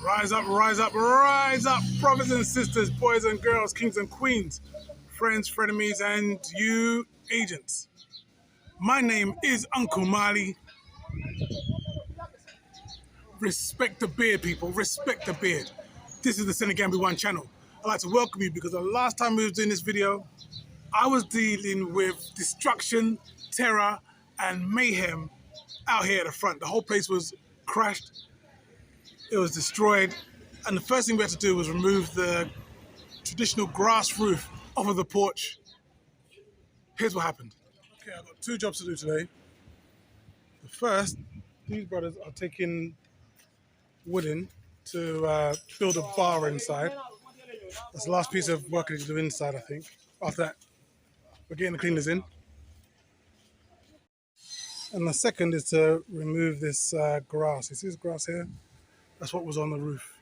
Rise up, rise up, rise up, brothers and sisters, boys and girls, kings and queens, friends, frenemies, and you agents. My name is Uncle Mali. Respect the beard, people. Respect the beard. This is the Senegambia One channel. I'd like to welcome you because the last time we were doing this video, I was dealing with destruction, terror, and mayhem out here at the front. The whole place was crashed. It was destroyed. And the first thing we had to do was remove the traditional grass roof off of the porch. Here's what happened. Okay, I've got two jobs to do today. The first, these brothers are taking wood in to build a bar inside. That's the last piece of work I need to do inside, I think. After that, we're getting the cleaners in. And the second is to remove this grass. You see this grass here? That's what was on the roof.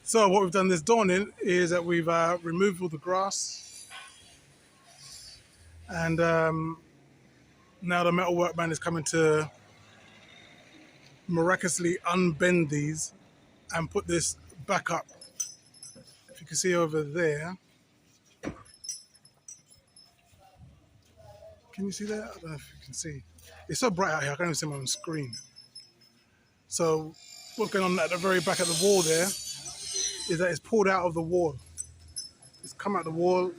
So what we've done this dawning is that we've removed all the grass, and now the metal workman is coming to miraculously unbend these and put this back up. If you can see over there, can you see that? I don't know if you can see. It's so bright out here, I can't even see my own screen. So what's going on at the very back of the wall there is that it's pulled out of the wall. It's come out the wall.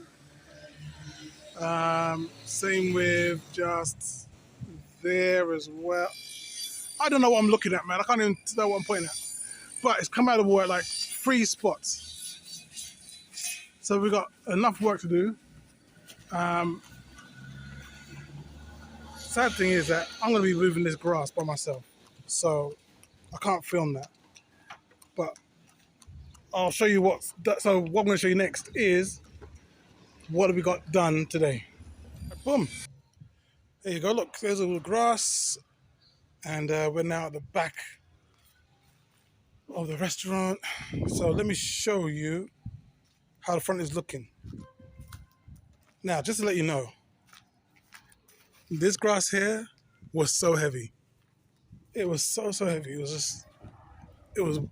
Same with just there as well. I don't know what I'm looking at, man. I can't even tell what I'm pointing at. But it's come out of the wall at like 3 spots. So we've got enough work to do. Sad thing is that I'm going to be moving this grass by myself. So I can't film that. But I'll show you so what I'm going to show you next is what have we got done today. Boom. There you go. Look, there's all the grass. And we're now at the back of the restaurant. So let me show you how the front is looking. Now, just to let you know, this grass here was so heavy. It was so heavy. It was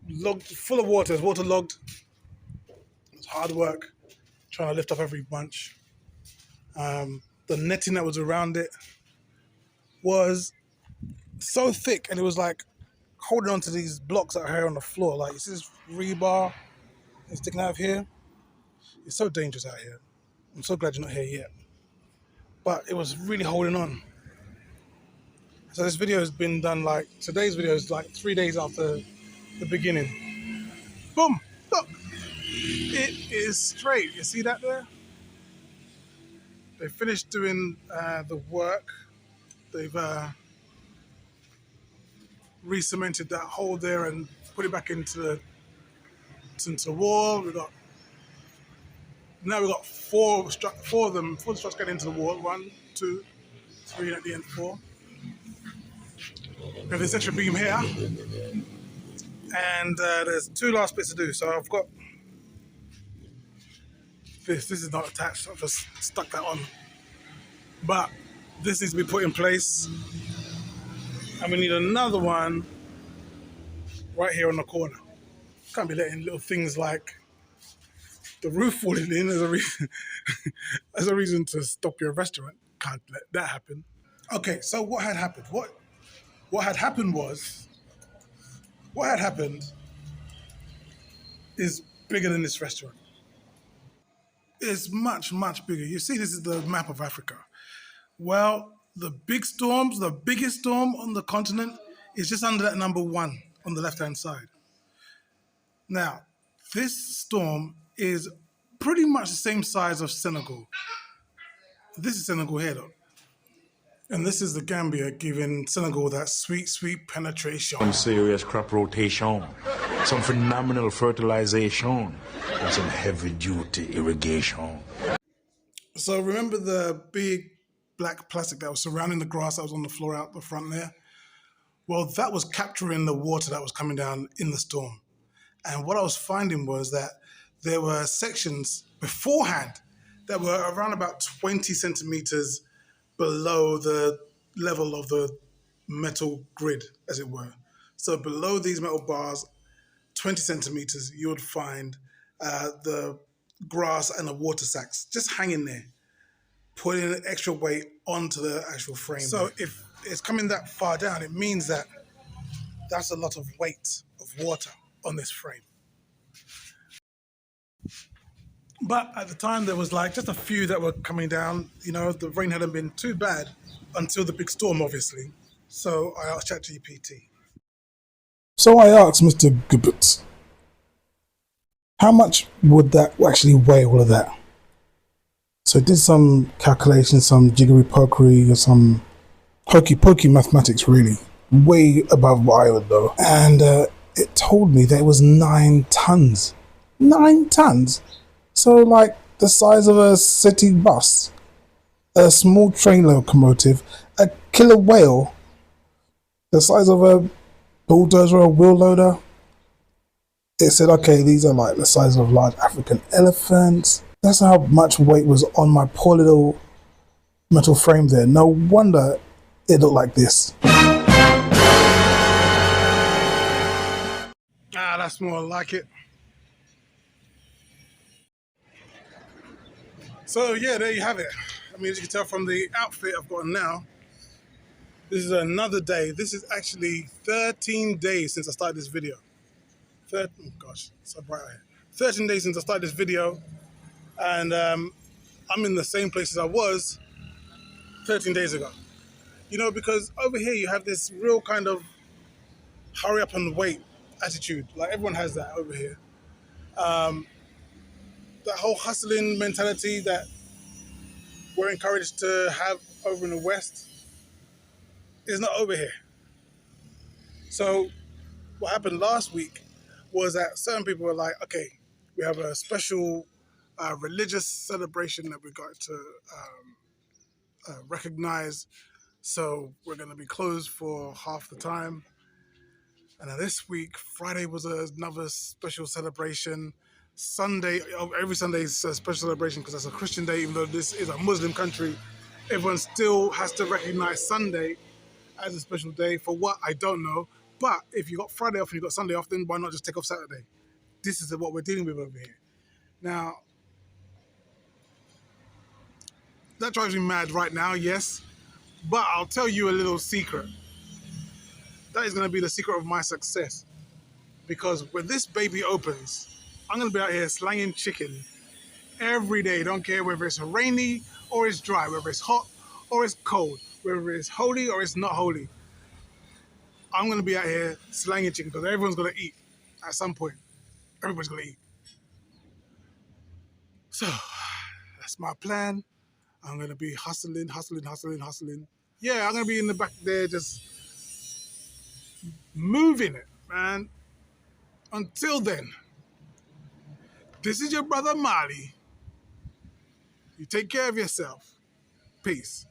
logged, full of water. It was waterlogged. It was hard work trying to lift up every bunch. The netting that was around it was so thick, and it was like holding on to these blocks that are here on the floor. Like, you see this rebar that's sticking out of here? It's so dangerous out here. I'm so glad you're not here yet. But it was really holding on. So this video has been done, like, today's video is like 3 days after the beginning. Boom, look, it is straight. You see that there? They finished doing the work. They've re-cemented that hole there and put it back into the wall. Now we've got four of them, 4 struts getting into the wall. 1, 2, 3, and at the end 4. We have this extra beam here, and there's 2 last bits to do. So I've got this. This is not attached. I've just stuck that on, but this needs to be put in place, and we need another one right here on the corner. Can't be letting little things like the roof falling in as a reason as a reason to stop your restaurant. Can't let that happen. Okay, so what had happened? What had happened is bigger than this restaurant. It's much, much bigger. You see, this is the map of Africa. Well, the biggest storm on the continent is just under that number 1 on the left-hand side. Now, this storm is pretty much the same size of Senegal. This is Senegal here, though. And this is the Gambia giving Senegal that sweet, sweet penetration. Some serious crop rotation, some phenomenal fertilization, and some heavy-duty irrigation. So remember the big black plastic that was surrounding the grass that was on the floor out the front there? Well, that was capturing the water that was coming down in the storm. And what I was finding was that there were sections beforehand that were around about 20 centimeters below the level of the metal grid, as it were. So below these metal bars, 20 centimeters, you would find the grass and the water sacks just hanging there, putting an extra weight onto the actual frame. So if it's coming that far down, it means that that's a lot of weight of water on this frame. But at the time, there was like just a few that were coming down. You know, the rain hadn't been too bad until the big storm, obviously. So I asked ChatGPT. So I asked Mr. Gibbet, how much would that actually weigh, all of that? So I did some calculations, some jiggery pokery, or some hokey pokey mathematics, really, way above what I would know. And it told me that it was 9 tons. 9 tons? So, like the size of a city bus, a small train locomotive, a killer whale, the size of a bulldozer or a wheel loader. It said, okay, these are like the size of large African elephants. That's how much weight was on my poor little metal frame there. No wonder it looked like this. That's more like it. So yeah, there you have it. I mean, as you can tell from the outfit I've got on now, this is another day. This is actually 13 days since I started this video. Oh gosh, so bright out here. 13 days since I started this video, and I'm in the same place as I was 13 days ago. You know, because over here you have this real kind of hurry up and wait attitude. Like everyone has that over here. That whole hustling mentality that we're encouraged to have over in the West is not over here. So what happened last week was that certain people were like, okay, we have a special religious celebration that we got to recognize. So we're going to be closed for half the time. And then this week, Friday was another special celebration. Sunday, every Sunday is a special celebration because that's a Christian day, even though this is a Muslim country. Everyone still has to recognize Sunday as a special day. For what, I don't know. But if you got Friday off and you got Sunday off, then why not just take off Saturday? This is what we're dealing with over here. Now, that drives me mad right now, yes. But I'll tell you a little secret. That is going to be the secret of my success. Because when this baby opens, I'm going to be out here slanging chicken every day. Don't care whether it's rainy or it's dry, whether it's hot or it's cold, whether it's holy or it's not holy. I'm going to be out here slanging chicken because everyone's going to eat at some point. Everybody's going to eat. So that's my plan. I'm going to be hustling. Yeah, I'm going to be in the back there just moving it, man. Until then, this is your brother Mali. You take care of yourself. Peace.